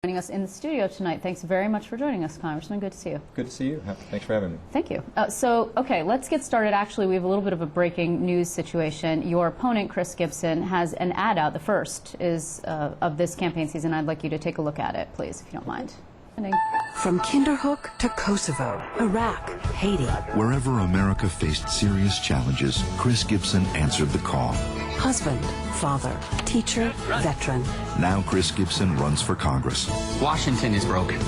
Joining us in the studio tonight. Thanks very much for joining us, Congressman. Good to see you. Good to see you. Thanks for having me. Thank you. Okay, let's get started. Actually, we have a little bit of a breaking news situation. Your opponent, Chris Gibson, has an ad out. The first is of this campaign season. I'd like you to take a look at it, please, if you don't mind. From Kinderhook to Kosovo, Iraq, Haiti. Wherever America faced serious challenges, Chris Gibson answered the call. Husband, father, teacher, veteran. Now Chris Gibson runs for Congress. Washington is broken.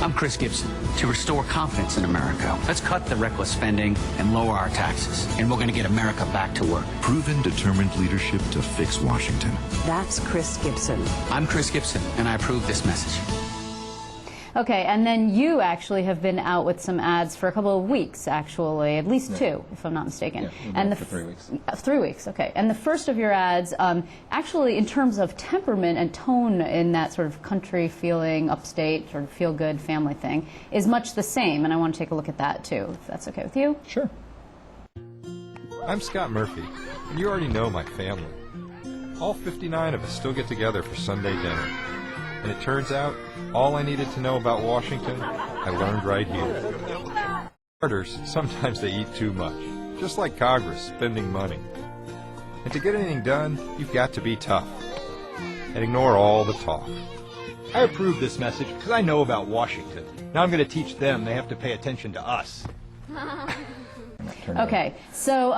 I'm Chris Gibson. To restore confidence in America, let's cut the reckless spending and lower our taxes. And we're going to get America back to work. Proven, determined leadership to fix Washington. That's Chris Gibson. I'm Chris Gibson, and I approve this message. Okay, and then you actually have been out with some ads for a couple of weeks, actually, at least two, if I'm not mistaken. Yeah, and for 3 weeks. 3 weeks, okay. And the first of your ads, actually, in terms of temperament and tone in that sort of country feeling, upstate, sort of feel-good family thing, is much the same. And I want to take a look at that, too, if that's okay with you. Sure. I'm Scott Murphy, and you already know my family. All 59 of us still get together for Sunday dinner. And it turns out, all I needed to know about Washington, I learned right here. Starters, sometimes they eat too much, just like Congress spending money. And to get anything done, you've got to be tough. And ignore all the talk. I approve this message because I know about Washington. Now I'm going to teach them they have to pay attention to us. Okay, so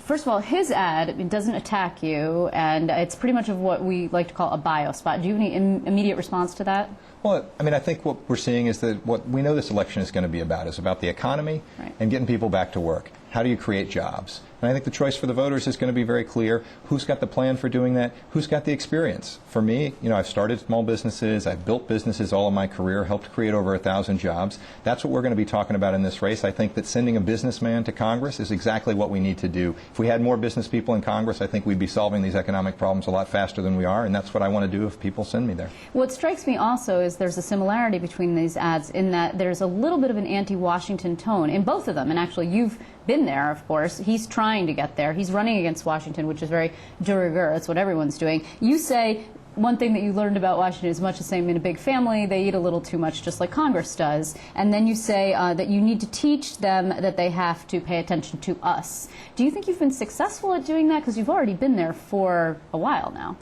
first of all, his ad doesn't attack you, and it's pretty much of what we like to call a bio spot. Do you have any immediate response to that? Well, I mean, I think what we're seeing is that what we know this election is going to be about is about the economy and getting people back to work. How do you create jobs? And I think the choice for the voters is going to be very clear. Who's got the plan for doing that? Who's got the experience? For me, you know, I've started small businesses. I've built businesses all of my career, helped create over 1,000 jobs. That's what we're going to be talking about in this race. I think that sending a businessman to Congress is exactly what we need to do. If we had more business people in Congress, I think we'd be solving these economic problems a lot faster than we are, and that's what I want to do if people send me there. What strikes me also is there's a similarity between these ads in that there's a little bit of an anti-Washington tone in both of them, and actually you've been there, of course. He's trying to get there. He's running against Washington, which is very de rigueur. That's what everyone's doing. You say one thing that you learned about Washington is much the same in a big family. They eat a little too much, just like Congress does. And then you say that you need to teach them that they have to pay attention to us. Do you think you've been successful at doing that? Because you've already been there for a while now.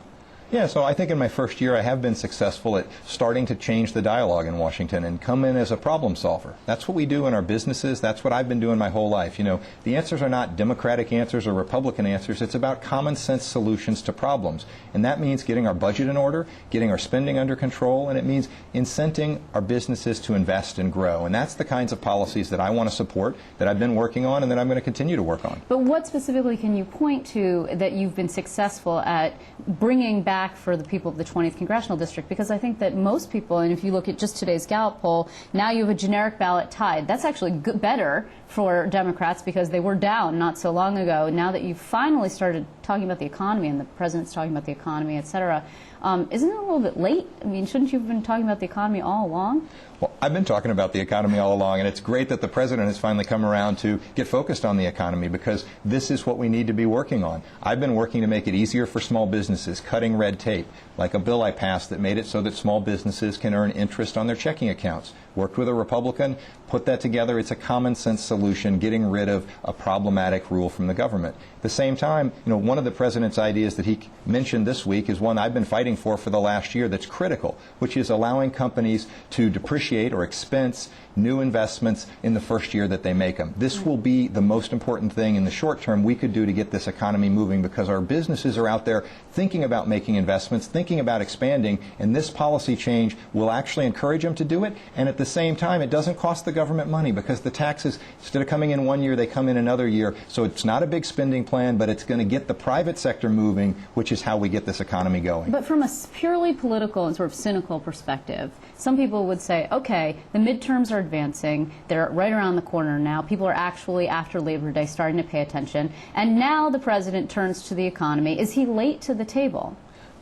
Yeah, so I think in my first year I have been successful at starting to change the dialogue in Washington and come in as a problem solver. That's what we do in our businesses. That's what I've been doing my whole life. You know, the answers are not Democratic answers or Republican answers. It's about common sense solutions to problems. And that means getting our budget in order, getting our spending under control, and it means incenting our businesses to invest and grow. And that's the kinds of policies that I want to support, that I've been working on, and that I'm going to continue to work on. But what specifically can you point to that you've been successful at bringing back for the people of the 20th Congressional District? Because I think that most people, and if you look at just today's Gallup poll, now you have a generic ballot tied. That's actually better for Democrats because they were down not so long ago. Now that you've finally started talking about the economy and the president's talking about the economy, et cetera, isn't it a little bit late? I mean, shouldn't you have been talking about the economy all along? Well, I've been talking about the economy all along, and it's great that the president has finally come around to get focused on the economy because this is what we need to be working on. I've been working to make it easier for small businesses, cutting red tape, like a bill I passed that made it so that small businesses can earn interest on their checking accounts. Worked with a Republican, put that together. It's a common sense solution, getting rid of a problematic rule from the government. At the same time, you know, one of the president's ideas that he mentioned this week is one I've been fighting for the last year that's critical, which is allowing companies to depreciate or expense new investments in the first year that they make them. This will be the most important thing in the short term we could do to get this economy moving because our businesses are out there thinking about making investments, thinking about expanding, and this policy change will actually encourage them to do it. And at the same time, it doesn't cost the government money because the taxes, instead of coming in one year, they come in another year. So it's not a big spending plan, but it's going to get the private sector moving, which is how we get this economy going. But from a purely political and sort of cynical perspective, some people would say, okay, the midterms are advancing. They're right around the corner now. People are actually, after Labor Day, starting to pay attention. And now the president turns to the economy. Is he late to the table?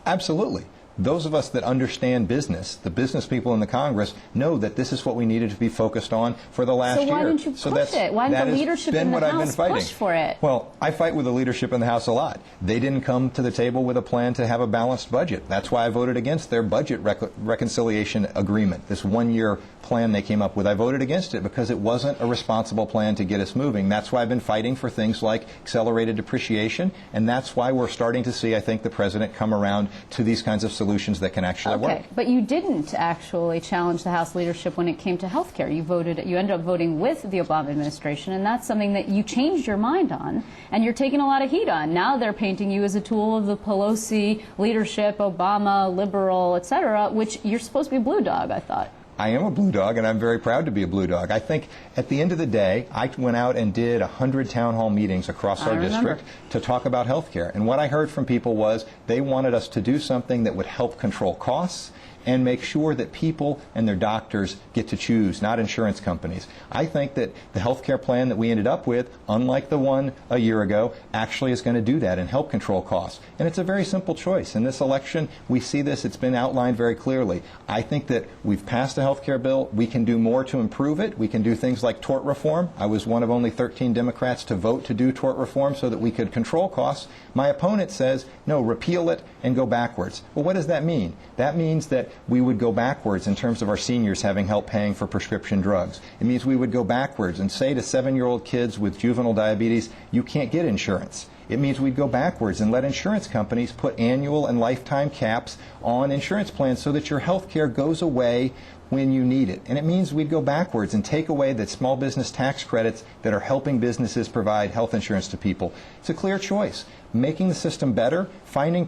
Absolutely. those of us that understand business, the business people in the Congress, know that this is what we needed to be focused on for the last year. So why didn't you push it? Why didn't the leadership in the House push for it? Well, I fight with the leadership in the House a lot. They didn't come to the table with a plan to have a balanced budget. That's why I voted against their budget reconciliation agreement, this one-year plan they came up with. I voted against it because it wasn't a responsible plan to get us moving. That's why I've been fighting for things like accelerated depreciation, and that's why we're starting to see, I think, the President come around to these kinds of solutions that can actually work. Okay, but you didn't actually challenge the House leadership when it came to health care. You ended up voting with the Obama administration, and that's something that you changed your mind on, and you're taking a lot of heat on. Now they're painting you as a tool of the Pelosi leadership, Obama, liberal, etc., which you're supposed to be a blue dog, I thought. I am a blue dog, and I'm very proud to be a blue dog. I think at the end of the day, I went out and did 100 town hall meetings across our district to talk about health care. And what I heard from people was they wanted us to do something that would help control costs and make sure that people and their doctors get to choose, not insurance companies. I think that the health care plan that we ended up with, unlike the one a year ago, actually is going to do that and help control costs. And it's a very simple choice. In this election, we see this. It's been outlined very clearly. I think that we've passed a health care bill. We can do more to improve it. We can do things like tort reform. I was one of only 13 Democrats to vote to do tort reform so that we could control costs. My opponent says, no, repeal it and go backwards. Well, what does that mean? That means that we would go backwards in terms of our seniors having help paying for prescription drugs. It means we would go backwards and say to 7-year-old kids with juvenile diabetes, you can't get insurance. It means we'd go backwards and let insurance companies put annual and lifetime caps on insurance plans so that your health care goes away when you need it. And it means we'd go backwards and take away the small business tax credits that are helping businesses provide health insurance to people. It's a clear choice. Making the system better, finding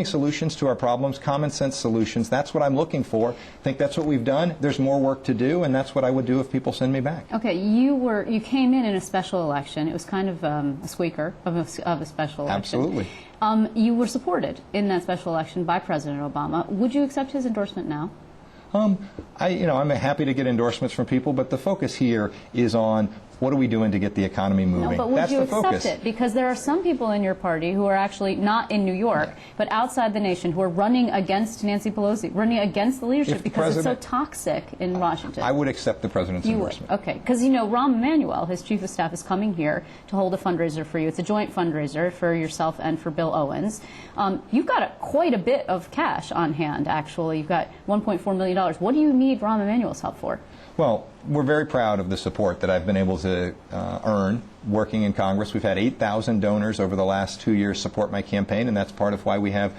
solutions to our problems, common sense solutions. That's what I'm looking for. I think that's what we've done. There's more work to do, and that's what I would do if people send me back. Okay, you came in a special election. It was kind of a squeaker of a special election. Absolutely. You were supported in that special election by President Obama. Would you accept his endorsement now? I'm happy to get endorsements from people, but the focus here is on what are we doing to get the economy moving. No, but would That's you the accept focus. it? Because there are some people in your party who are actually not in New York, but outside the nation, who are running against Nancy Pelosi, running against the leadership because it's so toxic in Washington. I would accept the President's endorsement. Okay, because Rahm Emanuel, his chief of staff, is coming here to hold a fundraiser for you. It's a joint fundraiser for yourself and for Bill Owens. You've got quite a bit of cash on hand, actually. You've got $1.4 million. What do you need Rahm Emanuel's help for? Well, we're very proud of the support that I've been able to earn working in Congress. We've had 8,000 donors over the last 2 years support my campaign, and that's part of why we have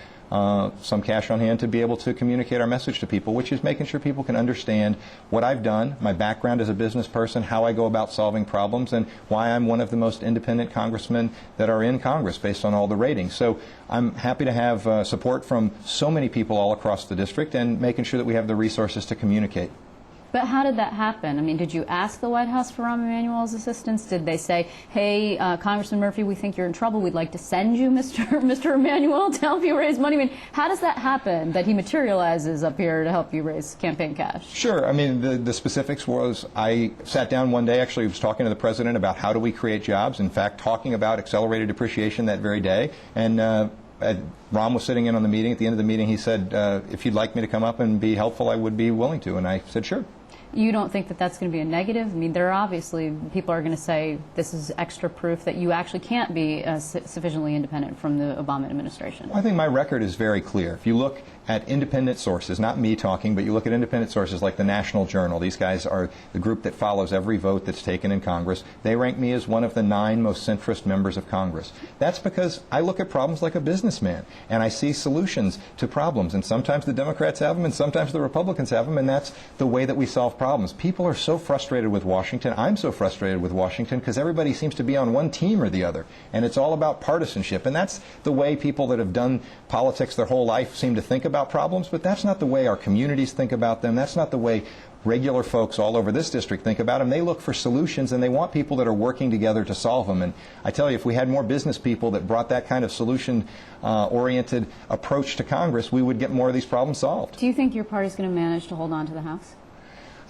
some cash on hand to be able to communicate our message to people, which is making sure people can understand what I've done, my background as a business person, how I go about solving problems, and why I'm one of the most independent congressmen that are in Congress based on all the ratings. So I'm happy to have support from so many people all across the district and making sure that we have the resources to communicate. But how did that happen? I mean, did you ask the White House for Rahm Emanuel's assistance? Did they say, hey, Congressman Murphy, we think you're in trouble. We'd like to send you Mr. Emanuel to help you raise money? I mean, how does that happen, that he materializes up here to help you raise campaign cash? Sure. I mean, the specifics was I sat down one day, actually was talking to the President about how do we create jobs, in fact, talking about accelerated depreciation that very day. And Rahm was sitting in on the meeting. At the end of the meeting, he said, if you'd like me to come up and be helpful, I would be willing to. And I said, sure. You don't think that that's going to be a negative? I mean, there are obviously people are going to say this is extra proof that you actually can't be sufficiently independent from the Obama administration. Well, I think my record is very clear. If you look at independent sources, not me talking, but you look at independent sources like the National Journal. These guys are the group that follows every vote that's taken in Congress. They rank me as one of the 9 most centrist members of Congress. That's because I look at problems like a businessman, and I see solutions to problems. And sometimes the Democrats have them, and sometimes the Republicans have them, and that's the way that we solve problems. People are so frustrated with Washington. I'm so frustrated with Washington because everybody seems to be on one team or the other, and it's all about partisanship. And that's the way people that have done politics their whole life seem to think about problems, but that's not the way our communities think about them. That's not the way regular folks all over this district think about them. They look for solutions, and they want people that are working together to solve them. And I tell you, if we had more business people that brought that kind of solution-oriented approach to Congress, we would get more of these problems solved. Do you think your party's going to manage to hold on to the House?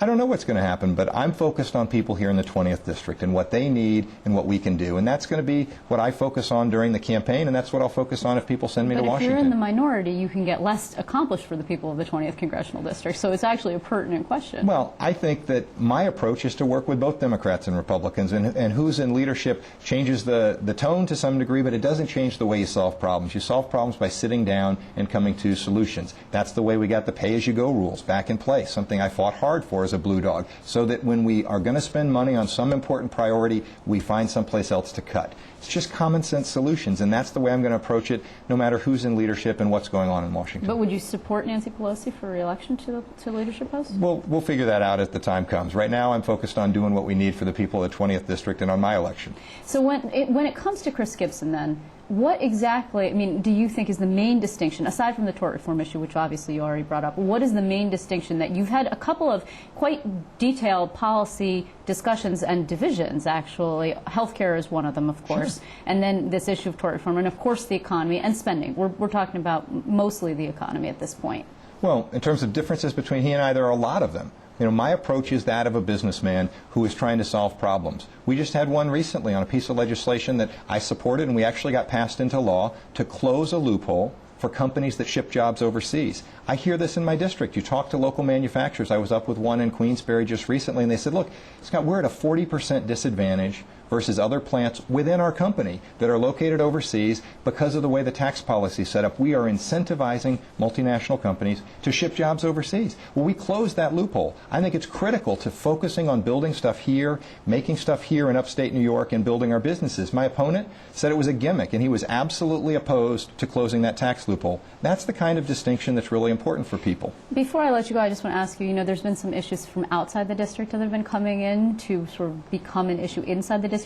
I don't know what's going to happen, but I'm focused on people here in the 20th District and what they need and what we can do. And that's going to be what I focus on during the campaign, and that's what I'll focus on if people send me to But if Washington. you're in the minority, you can get less accomplished for the people of the 20th Congressional District. So it's actually a pertinent question. Well, I think that my approach is to work with both Democrats and Republicans, and who's in leadership changes the tone to some degree, but it doesn't change the way you solve problems. You solve problems by sitting down and coming to solutions. That's the way we got the pay-as-you-go rules back in place, something I fought hard for as a Blue Dog, so that when we are going to spend money on some important priority, we find someplace else to cut. It's just common sense solutions, and that's the way I'm going to approach it, no matter who's in leadership and what's going on in Washington. But would you support Nancy Pelosi for re-election to the leadership post? We'll figure that out as the time comes. Right now, I'm focused on doing what we need for the people of the 20th District and on my election. So when it comes to Chris Gibson, then, what exactly, I mean, do you think is the main distinction, aside from the tort reform issue, which obviously you already brought up, what is the main distinction that you've had a couple of quite detailed policy discussions and divisions, actually? Healthcare is one of them, of course, Sure. and then this issue of tort reform, and of course the economy and spending. We're talking about mostly the economy at this point. Well, in terms of differences between he and I, there are a lot of them. You know, my approach is that of a businessman who is trying to solve problems. We just had one recently on a piece of legislation that I supported, and we actually got passed into law to close a loophole for companies that ship jobs overseas. I hear this in my district. You talk to local manufacturers. I was up with one in Queensbury just recently, and they said, look, Scott, we're at a 40% disadvantage versus other plants within our company that are located overseas because of the way the tax policy is set up. We are incentivizing multinational companies to ship jobs overseas. Well, we closed that loophole. I think it's critical to focusing on building stuff here, making stuff here in upstate New York, and building our businesses. My opponent said it was a gimmick, and he was absolutely opposed to closing that tax loophole. That's the kind of distinction that's really important for people. Before I let you go, I just want to ask you, you know, there's been some issues from outside the district that have been coming in to sort of become an issue inside the district.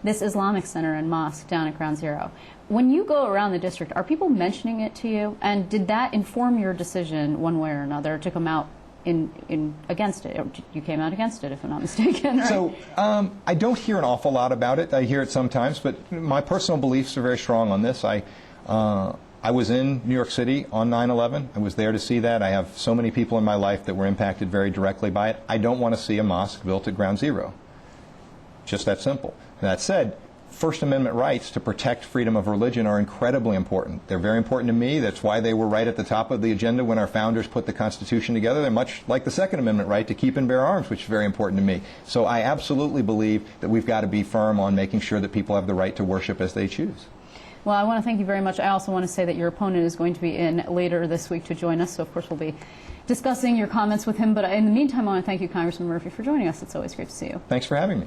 This Islamic Center and mosque down at Ground Zero. When you go around the district, are people mentioning it to you? And did that inform your decision one way or another to come out against it? Or you came out against it, if I'm not mistaken, right? So I don't hear an awful lot about it. I hear it sometimes, but my personal beliefs are very strong on this. I was in New York City on 9/11. I was there to see that. I have so many people in my life that were impacted very directly by it. I don't want to see a mosque built at Ground Zero. Just that simple. That said, First Amendment rights to protect freedom of religion are incredibly important. They're very important to me. That's why they were right at the top of the agenda when our founders put the Constitution together. They're much like the Second Amendment right to keep and bear arms, which is very important to me. So I absolutely believe that we've got to be firm on making sure that people have the right to worship as they choose. Well, I want to thank you very much. I also want to say that your opponent is going to be in later this week to join us, so of course we'll be discussing your comments with him. But in the meantime, I want to thank you, Congressman Murphy, for joining us. It's always great to see you. Thanks for having me.